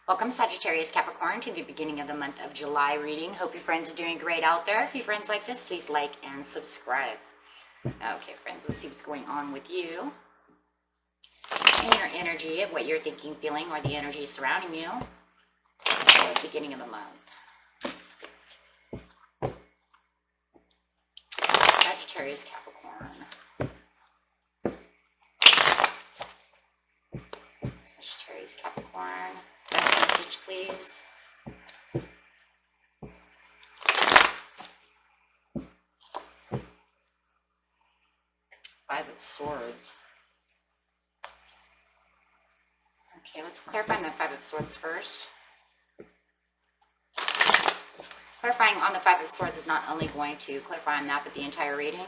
Welcome Sagittarius, Capricorn to the beginning of the month of July reading. Hope your friends are doing great out there. If you friends like this, please like and subscribe. Okay, friends, let's see what's going on with you and your energy of what you're thinking, feeling, or the energy surrounding you at the beginning of the month. Sagittarius, Capricorn. Sagittarius, Capricorn. Best message, please. Five of Swords. Okay, let's clarify the Five of Swords first. Clarifying on the Five of Swords is not only going to clarify on that, but the entire reading.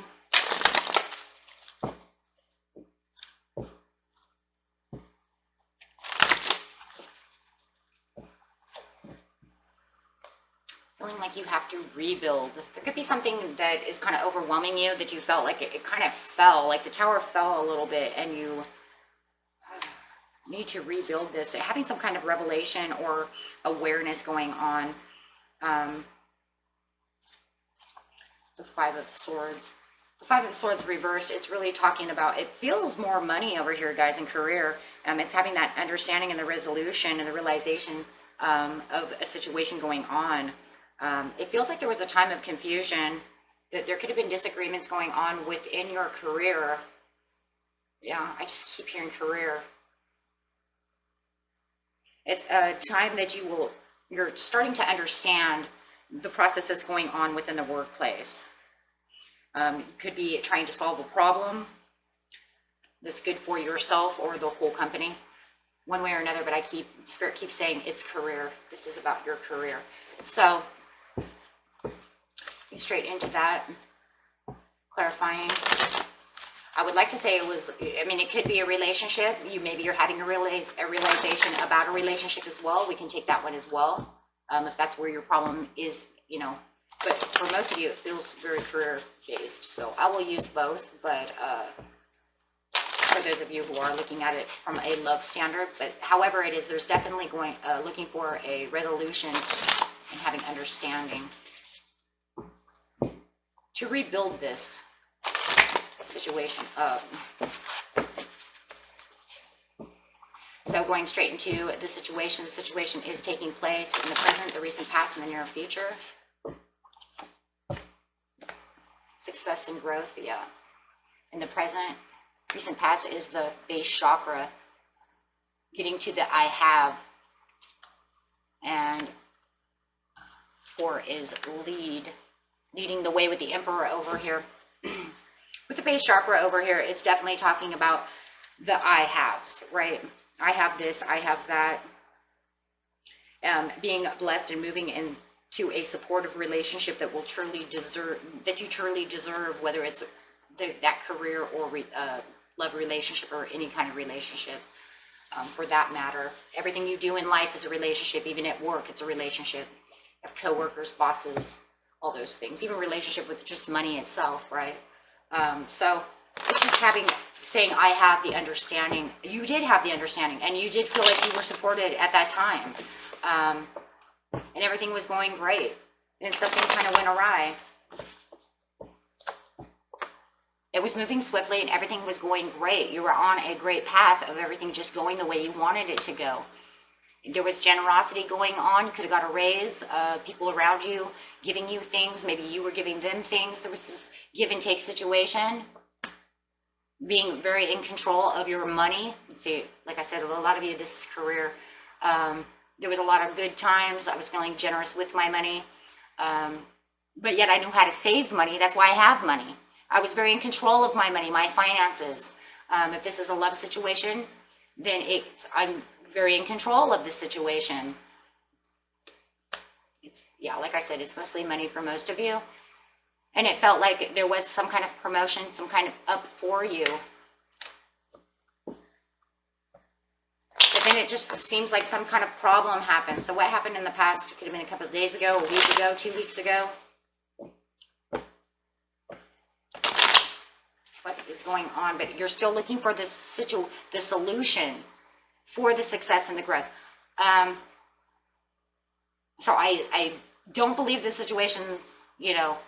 Feeling like you have to rebuild. There could be something that is kind of overwhelming you, that you felt like it kind of fell, like the tower fell a little bit, and you need to rebuild this. Having some kind of revelation or awareness going on. The Five of Swords. The Five of Swords reversed, it's really talking about, it feels more money over here, guys, in career. It's having that understanding and the resolution and the realization of a situation going on. It feels like there was a time of confusion, that there could have been disagreements going on within your career. Yeah, I just keep hearing career. It's a time that you're starting to understand the process that's going on within the workplace. You could be trying to solve a problem that's good for yourself or the whole company, one way or another, but Spirit keeps saying it's career. This is about your career. So, straight into that, clarifying. I would like to say it could be a relationship. Maybe you're having a realization about a relationship as well. We can take that one as well. If that's where your problem is, but for most of you, it feels very career-based. So I will use both, but for those of you who are looking at it from a love standard, but however it is, there's definitely looking for a resolution and having understanding to rebuild this situation up. So going straight into the situation is taking place in the present, the recent past, and the near future. Success and growth, yeah. In the present, recent past is the base chakra. Getting to the I have. And 4 is leading the way with the Emperor over here. With the base chakra over here, it's definitely talking about the I haves, right? I have this, I have that. Being blessed and moving into a supportive relationship that will truly deserve, that you truly deserve, whether it's that career or love relationship or any kind of relationship, for that matter. Everything you do in life is a relationship. Even at work, it's a relationship. You have coworkers, bosses, all those things. Even relationship with just money itself, right? So it's just saying I have the understanding. You did have the understanding, and you did feel like you were supported at that time, and everything was going great, and something kind of went awry. It was moving swiftly and everything was going great. You were on a great path of everything just going the way you wanted it to go. There was generosity going on. You could have got a raise. People around you giving you things. Maybe you were giving them things. There was this give and take situation. Being very in control of your money. See, like I said, a lot of you, this is career. There was a lot of good times. I was feeling generous with my money. But yet I knew how to save money. That's why I have money. I was very in control of my money, my finances. If this is a love situation, then I'm very in control of the situation. Like I said, it's mostly money for most of you. And it felt like there was some kind of promotion, some kind of up for you. But then it just seems like some kind of problem happened. So what happened in the past? It could have been a couple of days ago, a week ago, 2 weeks ago. What is going on? But you're still looking for the solution for the success and the growth. So I don't believe the situation's, you know,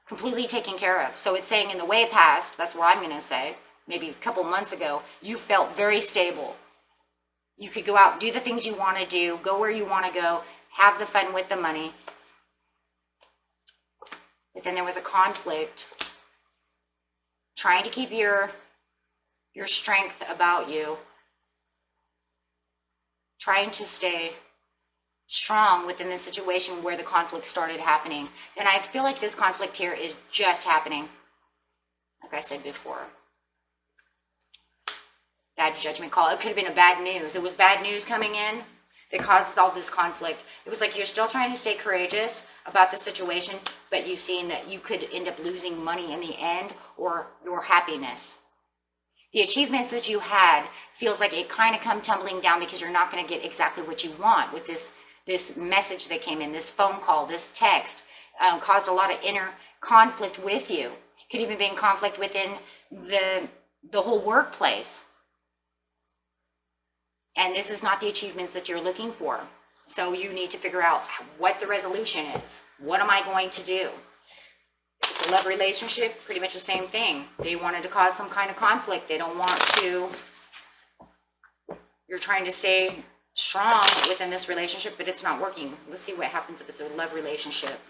completely taken care of. So it's saying in the way past, that's what I'm going to say, maybe a couple months ago, you felt very stable. You could go out, do the things you want to do, go where you want to go, have the fun with the money. But then there was a conflict trying to keep your strength about you, trying to stay strong within the situation where the conflict started happening. And I feel like this conflict here is just happening, like I said before. Bad judgment call. It could have been a bad news. It was bad news coming in that caused all this conflict. It was like you're still trying to stay courageous about the situation, but you've seen that you could end up losing money in the end, or your happiness. The achievements that you had feels like it kind of come tumbling down because you're not going to get exactly what you want with this message that came in, this phone call, this text, caused a lot of inner conflict with you. Could even be in conflict within the whole workplace. And this is not the achievements that you're looking for. So you need to figure out what the resolution is. What am I going to do? If it's a love relationship, pretty much the same thing. They wanted to cause some kind of conflict. They don't want to. You're trying to stay strong within this relationship, but it's not working. Let's see what happens if it's a love relationship.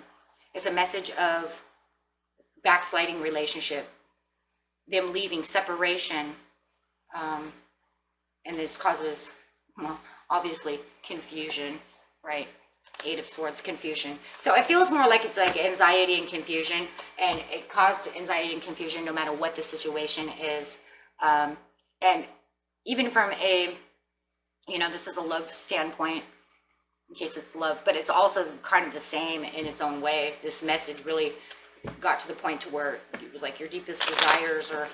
It's a message of backsliding relationship, them leaving, separation, and this causes, well, obviously confusion, right? Eight of Swords, confusion. So it feels more like it's like anxiety and confusion, and it caused anxiety and confusion no matter what the situation is. And even from a, you know, this is a love standpoint, in case it's love, but it's also kind of the same in its own way. This message really got to the point to where it was like your deepest desires are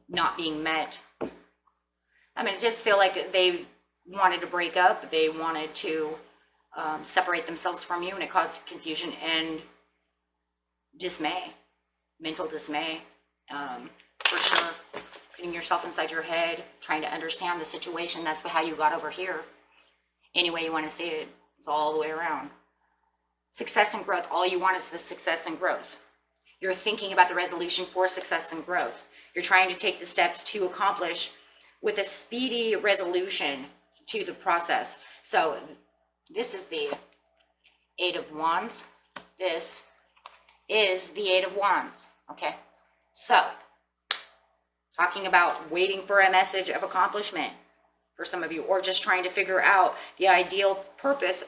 not being met. I mean, it just feel like they wanted to break up. They wanted to separate themselves from you, and it caused confusion and dismay, mental dismay, for sure. Putting yourself inside your head, trying to understand the situation. That's how you got over here. Any way you want to see it, it's all the way around. Success and growth. All you want is the success and growth. You're thinking about the resolution for success and growth. You're trying to take the steps to accomplish with a speedy resolution to the process. So this is the Eight of Wands. This is the Eight of Wands. Okay. So talking about waiting for a message of accomplishment for some of you, or just trying to figure out the ideal purpose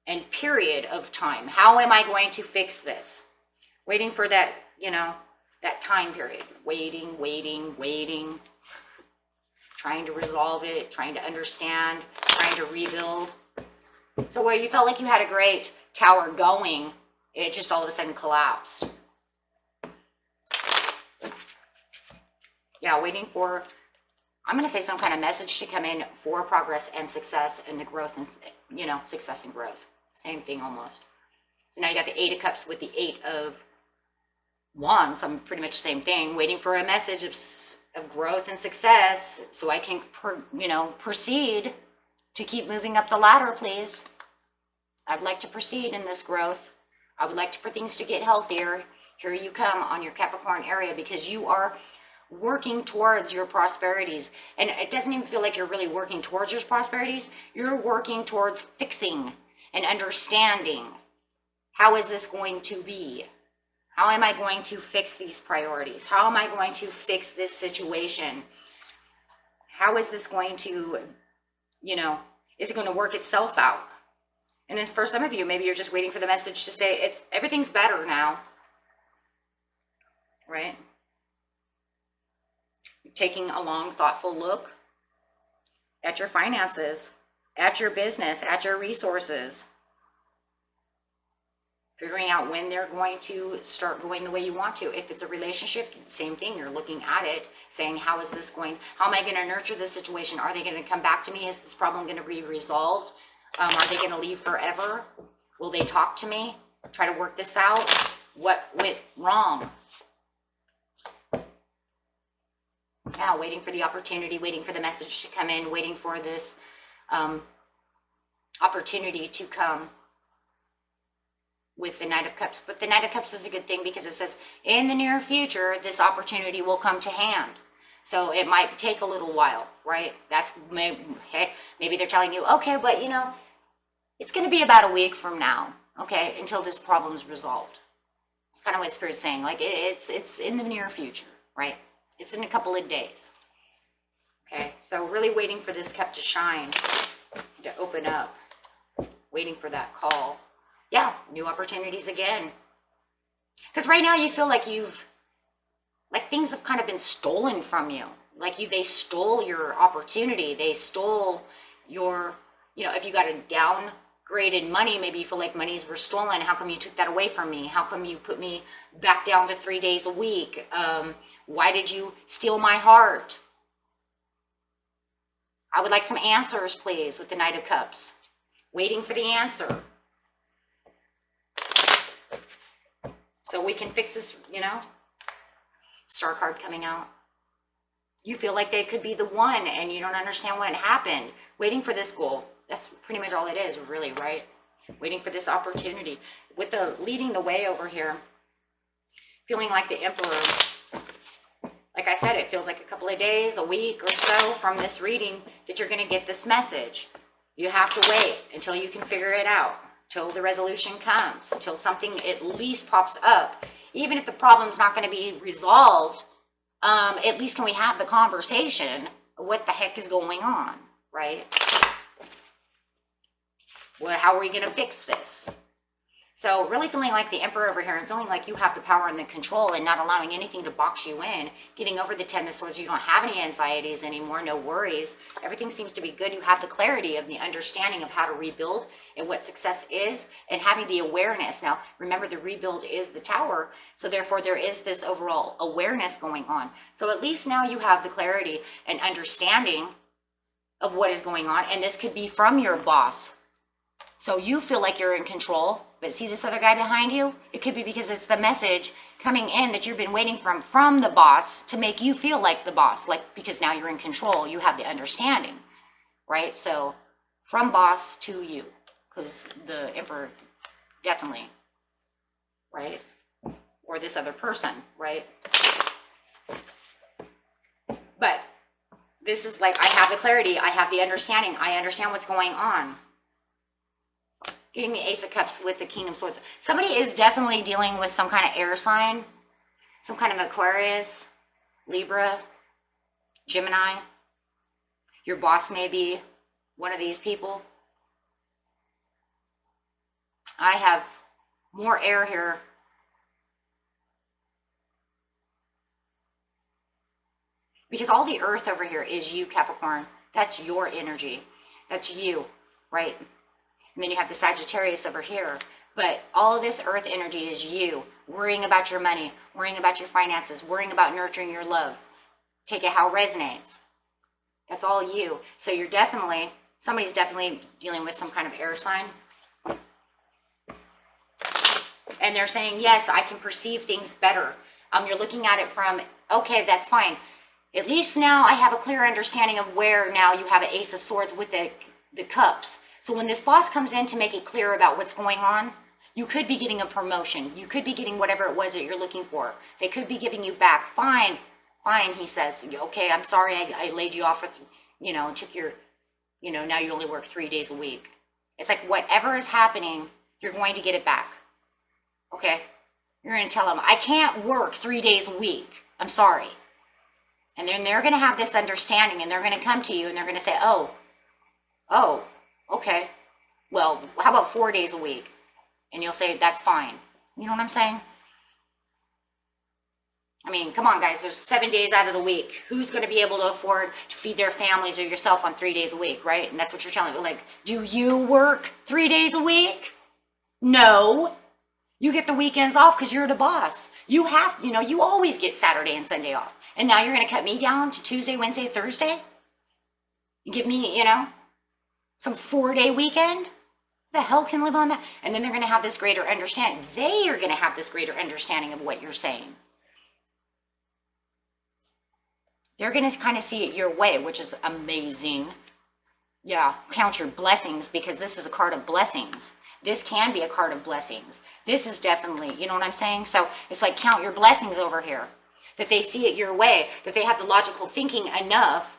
and period of time. How am I going to fix this? Waiting for that, you know, that time period. Waiting. Trying to resolve it, trying to understand, trying to rebuild. So where you felt like you had a great tower going, it just all of a sudden collapsed. Yeah, waiting for, I'm going to say some kind of message to come in for progress and success and the growth and, you know, success and growth. Same thing almost. So now you got the Eight of Cups with the Eight of Wands. I'm pretty much the same thing, waiting for a message of growth and success so I can, proceed to keep moving up the ladder, please. I'd like to proceed in this growth. I would like for things to get healthier. Here you come on your Capricorn area, because you are working towards your prosperities. And it doesn't even feel like you're really working towards your prosperities. You're working towards fixing and understanding. How is this going to be? How am I going to fix these priorities? How am I going to fix this situation? How is this going to, is it going to work itself out? And then for some of you, maybe you're just waiting for the message to say everything's better now, right? Taking a long, thoughtful look at your finances, at your business, at your resources. Figuring out when they're going to start going the way you want to. If it's a relationship, same thing. You're looking at it, saying, how is this going? How am I going to nurture this situation? Are they going to come back to me? Is this problem going to be resolved? Are they going to leave forever? Will they talk to me? Try to work this out? What went wrong? Now, waiting for the opportunity, waiting for the message to come in, waiting for this opportunity to come with the Knight of Cups. But the Knight of Cups is a good thing because it says in the near future, this opportunity will come to hand. So it might take a little while, right? That's maybe they're telling you, okay, but you know, it's going to be about a week from now, okay, until this problem's resolved. It's kind of what Spirit's saying. Like it's in the near future, right? It's in a couple of days. Okay, so really waiting for this cup to shine, to open up, waiting for that call. Yeah, new opportunities again. Because right now you feel like things have kind of been stolen from you. Like they stole your opportunity. They stole your, you know, if you got a downgraded money, maybe you feel like monies were stolen. How come you took that away from me? How come you put me back down to 3 days a week? Why did you steal my heart? I would like some answers, please, with the Knight of Cups. Waiting for the answer. So we can fix this, you know. Star card coming out. You feel like they could be the one and you don't understand what happened. Waiting for this goal. That's pretty much all it is, really, right? Waiting for this opportunity. With the leading the way over here, feeling like the Emperor. Like I said, it feels like a couple of days, a week or so from this reading that you're going to get this message. You have to wait until you can figure it out, till the resolution comes, till something at least pops up. Even if the problem's not going to be resolved, at least can we have the conversation of what the heck is going on, right? Well, how are we going to fix this? So really feeling like the Emperor over here and feeling like you have the power and the control and not allowing anything to box you in, getting over the Ten of Swords. You don't have any anxieties anymore, no worries. Everything seems to be good. You have the clarity of the understanding of how to rebuild and what success is and having the awareness. Now, remember the rebuild is the Tower. So therefore there is this overall awareness going on. So at least now you have the clarity and understanding of what is going on. And this could be from your boss. So you feel like you're in control, but see this other guy behind you? It could be because it's the message coming in that you've been waiting from the boss to make you feel like the boss, like because now you're in control, you have the understanding, right? So from boss to you, because the Emperor definitely, right? Or this other person, right? But this is like, I have the clarity, I have the understanding, I understand what's going on. Getting the Ace of Cups with the King of Swords. Somebody is definitely dealing with some kind of air sign. Some kind of Aquarius, Libra, Gemini. Your boss may be one of these people. I have more air here. Because all the earth over here is you, Capricorn. That's your energy. That's you, right? And then you have the Sagittarius over here. But all of this earth energy is you. Worrying about your money. Worrying about your finances. Worrying about nurturing your love. Take it how it resonates. That's all you. So you're definitely, somebody's definitely dealing with some kind of air sign. And they're saying, yes, I can perceive things better. You're looking at it from, okay, that's fine. At least now I have a clear understanding of where now you have an Ace of Swords with the cups. So when this boss comes in to make it clear about what's going on, you could be getting a promotion. You could be getting whatever it was that you're looking for. They could be giving you back. Fine, fine, he says. Okay, I'm sorry I laid you off with, took your, now you only work 3 days a week. It's like whatever is happening, you're going to get it back. Okay? You're going to tell them, I can't work 3 days a week. I'm sorry. And then they're going to have this understanding and they're going to come to you and they're going to say, oh, okay, well, how about 4 days a week? And you'll say, that's fine. You know what I'm saying? I mean, come on, guys. There's 7 days out of the week. Who's going to be able to afford to feed their families or yourself on 3 days a week, right? And that's what you're telling me. Like, do you work 3 days a week? No. You get the weekends off because you're the boss. You have, you always get Saturday and Sunday off. And now you're going to cut me down to Tuesday, Wednesday, Thursday? You give me, some 4-day weekend? The hell can live on that? And then they're going to have this greater understanding. They are going to have this greater understanding of what you're saying. They're going to kind of see it your way, which is amazing. Yeah, count your blessings, because this is a card of blessings. This can be a card of blessings. This is definitely, you know what I'm saying? So it's like count your blessings over here. That they see it your way, that they have the logical thinking enough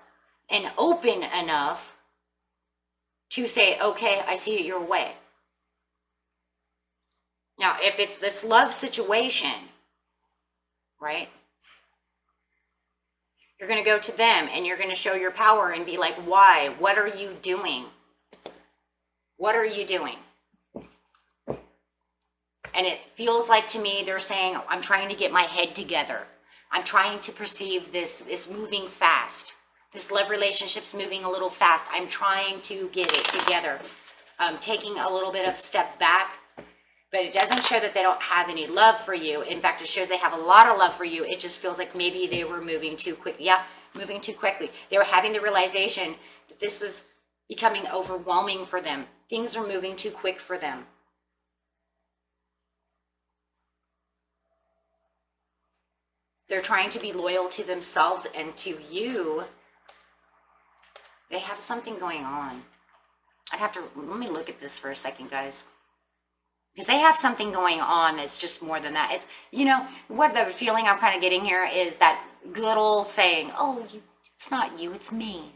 and open enough to say, okay, I see it your way. Now, if it's this love situation, right? You're going to go to them and you're going to show your power and be like, why? What are you doing? What are you doing? And it feels like to me, they're saying, I'm trying to get my head together. I'm trying to perceive this moving fast. This love relationship's moving a little fast. I'm trying to get it together. Taking a little bit of step back. But it doesn't show that they don't have any love for you. In fact, it shows they have a lot of love for you. It just feels like maybe they were moving too quick. Yeah, moving too quickly. They were having the realization that this was becoming overwhelming for them. Things are moving too quick for them. They're trying to be loyal to themselves and to you. They have something going on. I'd have to, let me look at this for a second, guys. Because they have something going on that's just more than that. It's, you know, what the feeling I'm kind of getting here is that good old saying, oh, it's not you, it's me.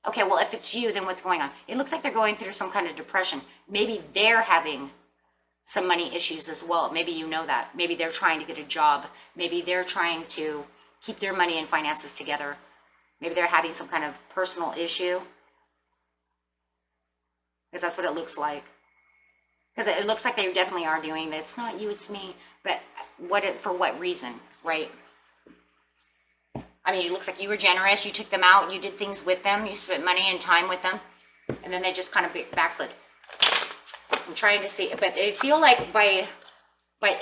Okay, well, if it's you, then what's going on? It looks like they're going through some kind of depression. Maybe they're having some money issues as well. Maybe you know that. Maybe they're trying to get a job. Maybe they're trying to keep their money and finances together. Maybe they're having some kind of personal issue. Because that's what it looks like. Because it looks like they definitely are doing that. It's not you, it's me. But for what reason, right? I mean, it looks like you were generous. You took them out. You did things with them. You spent money and time with them. And then they just kind of backslid. So I'm trying to see. But they feel like by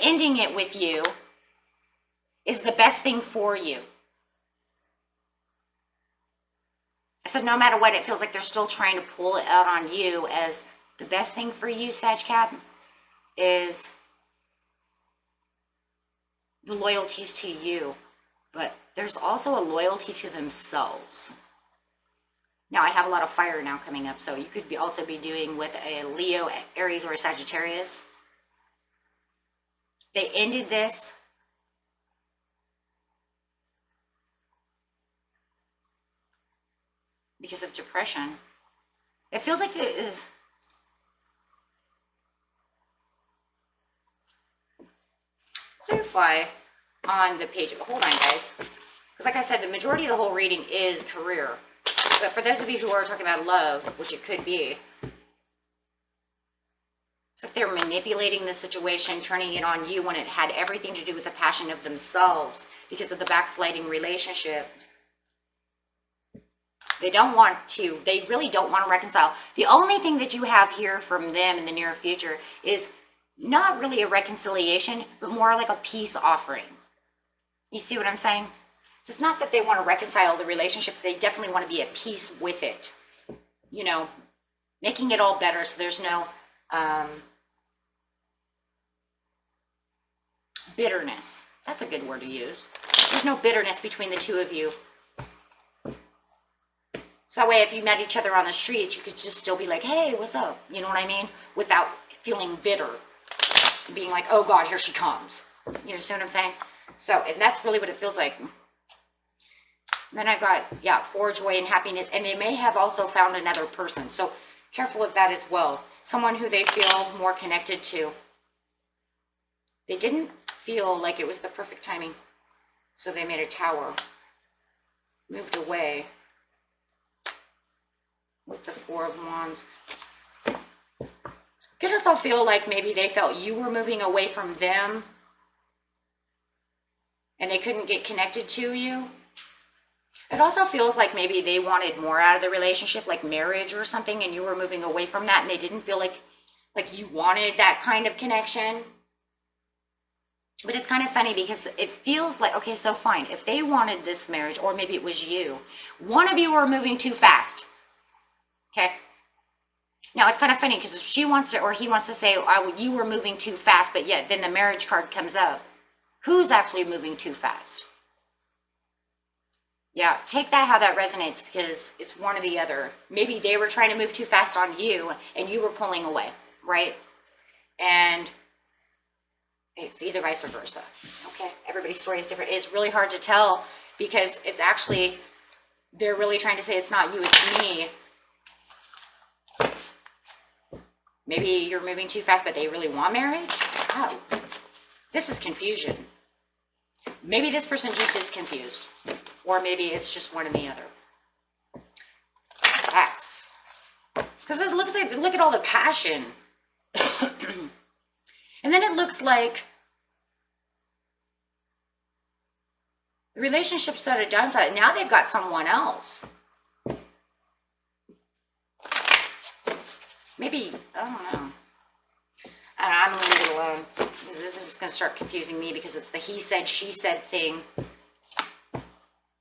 ending it with you is the best thing for you. I said no matter what, it feels like they're still trying to pull it out on you as the best thing for you, Sag Cap, is the loyalties to you. But there's also a loyalty to themselves. Now, I have a lot of fire now coming up, so you could also be doing with a Leo, Aries, or a Sagittarius. They ended this because of depression. It feels like clarify on the page. Hold on, guys. Because like I said, the majority of the whole reading is career. But for those of you who are talking about love, which it could be, it's like they're manipulating the situation, turning it on you when it had everything to do with the passion of themselves because of the backsliding relationship. They really don't want to reconcile. The only thing that you have here from them in the near future is not really a reconciliation, but more like a peace offering. You see what I'm saying? So it's not that they want to reconcile the relationship. They definitely want to be at peace with it. You know, making it all better so there's no bitterness. That's a good word to use. There's no bitterness between the two of you. So that way, if you met each other on the streets, you could just still be like, hey, what's up? You know what I mean? Without feeling bitter. Being like, oh God, here she comes. You see what I'm saying? So, and that's really what it feels like. Then I've got, yeah, for joy and happiness. And they may have also found another person. So careful of that as well. Someone who they feel more connected to. They didn't feel like it was the perfect timing. So they made a tower. Moved away. With the Four of Wands. Could also feel like maybe they felt you were moving away from them. And they couldn't get connected to you. It also feels like maybe they wanted more out of the relationship, like marriage or something, and you were moving away from that, and they didn't feel like you wanted that kind of connection. But it's kind of funny because it feels like, okay, so fine. If they wanted this marriage, or maybe it was you, one of you were moving too fast. Okay? Now, it's kind of funny because if she wants to, or he wants to say, oh, you were moving too fast, but yet then the marriage card comes up. Who's actually moving too fast? Yeah, take that how that resonates, because it's one or the other. Maybe they were trying to move too fast on you and you were pulling away, right? And it's either vice versa. Okay, everybody's story is different. It's really hard to tell because it's actually, they're really trying to say it's not you, it's me. Maybe you're moving too fast, but they really want marriage. Oh, this is confusion. Maybe this person just is confused, or maybe it's just one and the other. That's because it looks like, look at all the passion. And then it looks like the relationship's at a downside. Now they've got someone else. Maybe, I don't know. I'm gonna leave it alone. This is just gonna start confusing me because it's the he said, she said thing.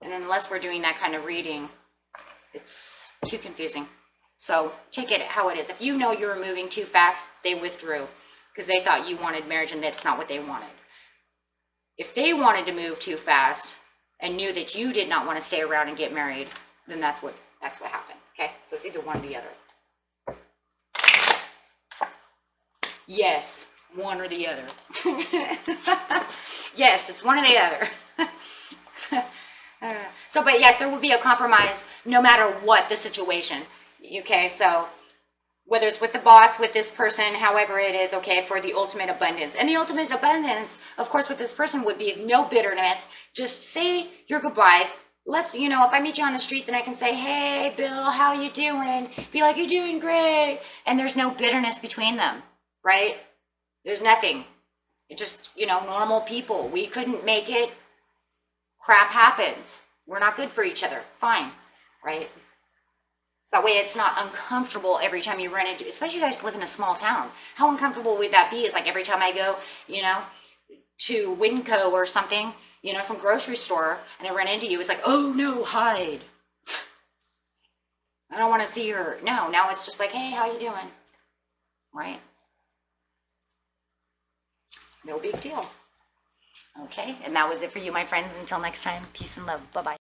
And unless we're doing that kind of reading, it's too confusing. So take it how it is. If you know you were moving too fast, they withdrew because they thought you wanted marriage and that's not what they wanted. If they wanted to move too fast and knew that you did not want to stay around and get married, then that's what happened. Okay, so it's either one or the other. Yes, one or the other. Yes, it's one or the other. But yes, there will be a compromise no matter what the situation. Okay, so whether it's with the boss, with this person, however it is, okay, for the ultimate abundance. And the ultimate abundance, of course, with this person would be no bitterness. Just say your goodbyes. Let's, if I meet you on the street, then I can say, hey, Bill, how you doing? Be like, you're doing great. And there's no bitterness between them. Right? There's nothing. It just, normal people. We couldn't make it. Crap happens. We're not good for each other. Fine. Right? So that way it's not uncomfortable every time you run into, especially you guys live in a small town. How uncomfortable would that be? It's like every time I go, to Winco or something, some grocery store, and I run into you, it's like, oh no, hide. I don't want to see her. No, now it's just like, hey, how you doing? Right? No big deal. Okay, and that was it for you, my friends. Until next time, peace and love. Bye-bye.